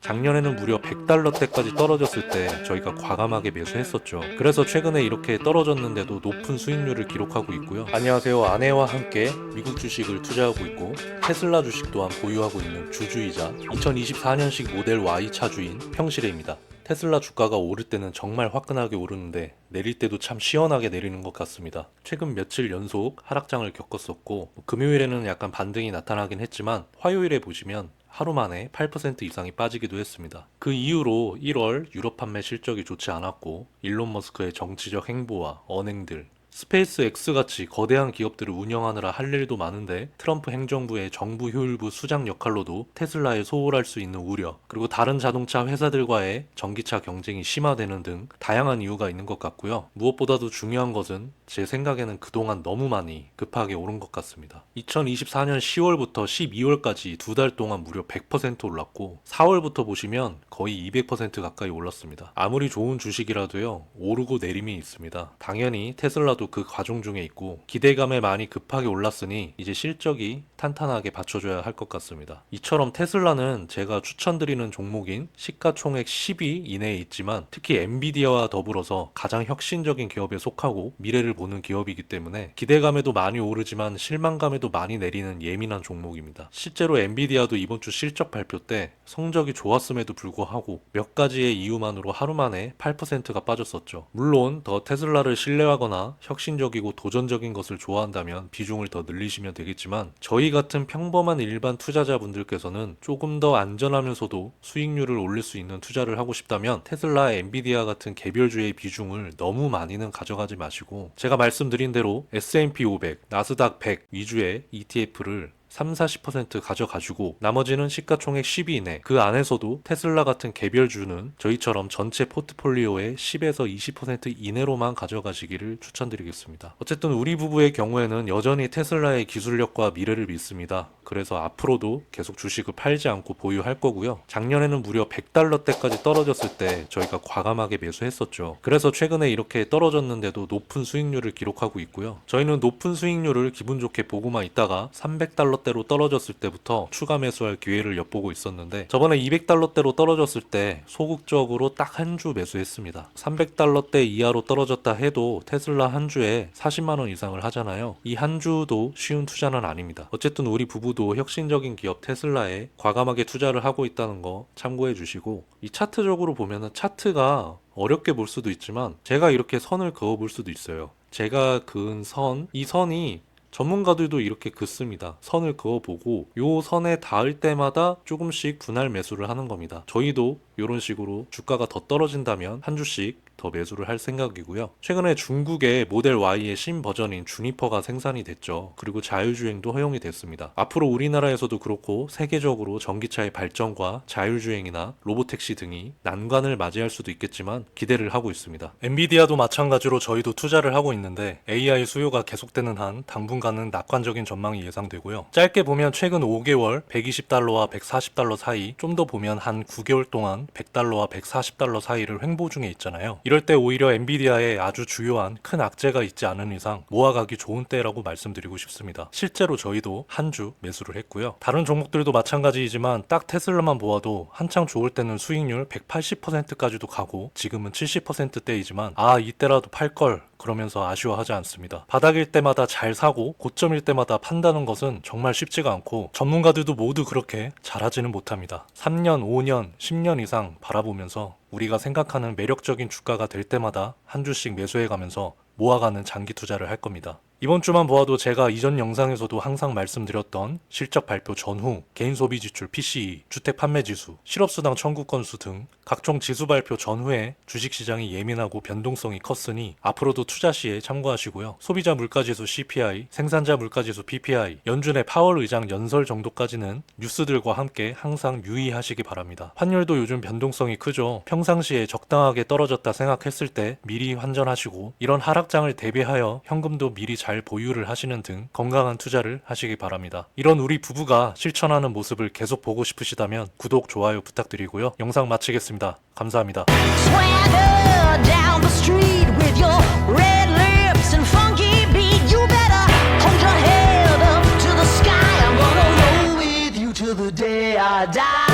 작년에는 무려 $100대까지 떨어졌을 때 저희가 과감하게 매수했었죠. 그래서 최근에 이렇게 떨어졌는데도 높은 수익률을 기록하고 있고요. 안녕하세요. 아내와 함께 미국 주식을 투자하고 있고 테슬라 주식 또한 보유하고 있는 주주이자 2024년식 모델 Y 차주인 평시래입니다. 테슬라 주가가 오를 때는 정말 화끈하게 오르는데 내릴 때도 참 시원하게 내리는 것 같습니다. 최근 며칠 연속 하락장을 겪었었고 금요일에는 약간 반등이 나타나긴 했지만 화요일에 보시면 하루 만에 8% 이상이 빠지기도 했습니다. 그 이후로 1월 유럽 판매 실적이 좋지 않았고 일론 머스크의 정치적 행보와 언행들, 스페이스 X같이 거대한 기업들을 운영하느라 할 일도 많은데 트럼프 행정부의 정부 효율부 수장 역할로도 테슬라에 소홀할 수 있는 우려, 그리고 다른 자동차 회사들과의 전기차 경쟁이 심화되는 등 다양한 이유가 있는 것 같고요. 무엇보다도 중요한 것은 제 생각에는 그동안 너무 많이 급하게 오른 것 같습니다. 2024년 10월부터 12월까지 두 달 동안 무려 100% 올랐고 4월부터 보시면 거의 200% 가까이 올랐습니다. 아무리 좋은 주식이라도요, 오르고 내림이 있습니다. 당연히 테슬라도 그 과정 중에 있고 기대감에 많이 급하게 올랐으니 이제 실적이 탄탄하게 받쳐줘야 할 것 같습니다. 이처럼 테슬라는 제가 추천드리는 종목인 시가총액 10위 이내에 있지만 특히 엔비디아와 더불어서 가장 혁신적인 기업에 속하고 미래를 보는 기업이기 때문에 기대감에도 많이 오르지만 실망감에도 많이 내리는 예민한 종목입니다. 실제로 엔비디아도 이번 주 실적 발표 때 성적이 좋았음에도 불구하고 몇 가지의 이유만으로 하루 만에 8%가 빠졌었죠. 물론 더 테슬라를 신뢰하거나 혁신적이고 도전적인 것을 좋아한다면 비중을 더 늘리시면 되겠지만 저희 같은 평범한 일반 투자자분들께서는 조금 더 안전하면서도 수익률을 올릴 수 있는 투자를 하고 싶다면 테슬라, 엔비디아 같은 개별주의 비중을 너무 많이는 가져가지 마시고 제가 말씀드린 대로 S&P 500, 나스닥 100 위주의 ETF를 30-40% 가져가지고 나머지는 시가총액 10위 이내, 그 안에서도 테슬라 같은 개별주는 저희처럼 전체 포트폴리오의 10에서 20% 이내로만 가져가시기를 추천드리겠습니다. 어쨌든 우리 부부의 경우에는 여전히 테슬라의 기술력과 미래를 믿습니다. 그래서 앞으로도 계속 주식을 팔지 않고 보유할 거고요. 작년에는 무려 $100대까지 떨어졌을 때 저희가 과감하게 매수했었죠. 그래서 최근에 이렇게 떨어졌는데도 높은 수익률을 기록하고 있고요. 저희는 높은 수익률을 기분 좋게 보고만 있다가 $300대로 떨어졌을 때부터 추가 매수할 기회를 엿보고 있었는데 저번에 $200대로 떨어졌을 때 소극적으로 딱 한 주 매수했습니다. $300대 이하로 떨어졌다 해도 테슬라 한 주에 40만원 이상을 하잖아요. 이 한 주도 쉬운 투자는 아닙니다. 어쨌든 우리 부부도 혁신적인 기업 테슬라에 과감하게 투자를 하고 있다는 거 참고해 주시고, 이 차트적으로 보면은 차트가 어렵게 볼 수도 있지만 제가 이렇게 선을 그어 볼 수도 있어요. 제가 그은 선, 이 선이 전문가들도 이렇게 긋습니다. 선을 그어보고 요 선에 닿을 때마다 조금씩 분할 매수를 하는 겁니다. 저희도 이런 식으로 주가가 더 떨어진다면 한 주씩 더 매수를 할 생각이고요. 최근에 중국의 모델 Y의 신버전인 주니퍼가 생산이 됐죠. 그리고 자율주행도 허용이 됐습니다. 앞으로 우리나라에서도 그렇고 세계적으로 전기차의 발전과 자율주행이나 로보택시 등이 난관을 맞이할 수도 있겠지만 기대를 하고 있습니다. 엔비디아도 마찬가지로 저희도 투자를 하고 있는데 AI 수요가 계속되는 한 당분간은 낙관적인 전망이 예상되고요. 짧게 보면 최근 5개월 $120와 $140 사이, 좀 더 보면 한 9개월 동안 $100와 $140 사이를 횡보 중에 있잖아요. 이럴 때 오히려 엔비디아에 아주 주요한 큰 악재가 있지 않은 이상 모아가기 좋은 때라고 말씀드리고 싶습니다. 실제로 저희도 한 주 매수를 했고요. 다른 종목들도 마찬가지이지만 딱 테슬라만 보아도 한창 좋을 때는 수익률 180%까지도 가고 지금은 70%대이지만 이때라도 팔걸 그러면서 아쉬워하지 않습니다. 바닥일 때마다 잘 사고 고점일 때마다 판다는 것은 정말 쉽지가 않고 전문가들도 모두 그렇게 잘하지는 못합니다. 3년, 5년, 10년 이상 바라보면서 우리가 생각하는 매력적인 주가가 될 때마다 한 주씩 매수해가면서 모아가는 장기 투자를 할 겁니다. 이번 주만 보아도 제가 이전 영상에서도 항상 말씀드렸던 실적 발표 전후 개인 소비 지출 PCE, 주택 판매 지수, 실업수당 청구 건수 등 각종 지수 발표 전후에 주식시장이 예민하고 변동성이 컸으니 앞으로도 투자 시에 참고하시고요. 소비자 물가지수 CPI, 생산자 물가지수 PPI, 연준의 파월 의장 연설 정도까지는 뉴스들과 함께 항상 유의하시기 바랍니다. 환율도 요즘 변동성이 크죠. 평상시에 적당하게 떨어졌다 생각했을 때 미리 환전하시고 이런 하락장을 대비하여 현금도 미리 잘 보유를 하시는 등 건강한 투자를 하시기 바랍니다. 이런 우리 부부가 실천하는 모습을 계속 보고 싶으시다면 구독, 좋아요 부탁드리고요. 영상 마치겠습니다. 감사합니다. Swagger down the street with your red lips and funky beat. You better hold your head up to the sky. I'm gonna roll with you till the day I die.